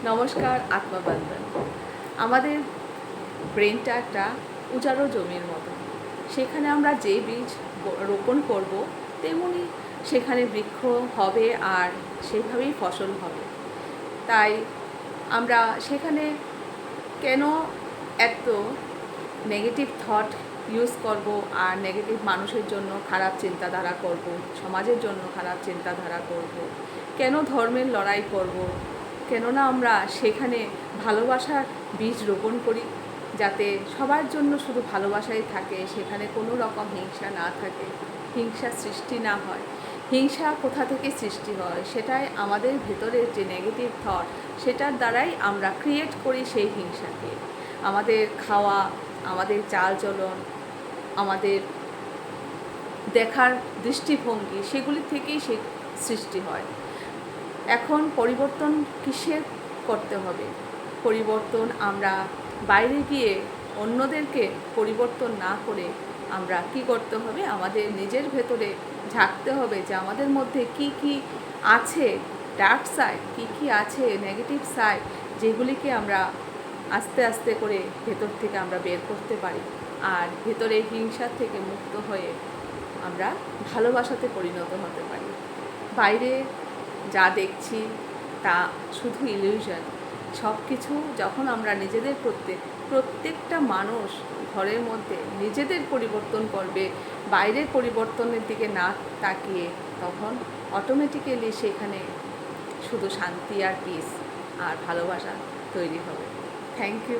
নমস্কার, আত্মবন্ধন। আমাদের ব্রেনটা একটা উজাড় জমির মতো। সেখানে আমরা যে বীজ রোপণ করব, তেমনি সেখানে বৃক্ষ হবে আর সেভাবেই ফসল হবে। তাই আমরা সেখানে কেন এত নেগেটিভ থট ইউজ করব আর নেগেটিভ মানুষের জন্য খারাপ চিন্তাধারা করব, সমাজের জন্য খারাপ চিন্তাধারা করব, কেন ধর্মের লড়াই করব? কেননা আমরা সেখানে ভালোবাসার বীজ রোপণ করি, যাতে সবার জন্য শুধু ভালোবাসাই থাকে, সেখানে কোনো রকম হিংসা না থাকে, হিংসা সৃষ্টি না হয়। হিংসা কোথা থেকে সৃষ্টি হয়? সেটাই আমাদের ভেতরের যে নেগেটিভ থট, সেটার দ্বারাই আমরা ক্রিয়েট করি সেই হিংসাকে। আমাদের খাওয়া, আমাদের চালচলন, আমাদের দেখার দৃষ্টিভঙ্গি, সেগুলি থেকেই সে সৃষ্টি হয়। এখন পরিবর্তন কিসের করতে হবে? পরিবর্তন আমরা বাইরে গিয়ে অন্যদেরকে পরিবর্তন না করে আমরা কি করতে হবে? আমাদের নিজের ভেতরে ঝাঁকতে হবে যে আমাদের মধ্যে কি কি আছে ডার্ক সাইড, কি কি আছে নেগেটিভ সাইড, যেগুলিকে আমরা আস্তে আস্তে করে ভেতর থেকে আমরা বের করতে পারি। আর ভেতরে হিংসা থেকে মুক্ত হয়ে আমরা ভালোবাসাতে পরিণত হতে পারি। বাইরে যা দেখছি তা শুধু ইলিউশন। সব কিছু যখন আমরা নিজেদের প্রত্যেকটা মানুষ ঘরের মধ্যে নিজেদের পরিবর্তন করবে, বাইরের পরিবর্তনের দিকে না তাকিয়ে, তখন অটোমেটিক্যালি সেখানে শুধু শান্তি আর পিস আর ভালোবাসা তৈরি হবে। Thank you.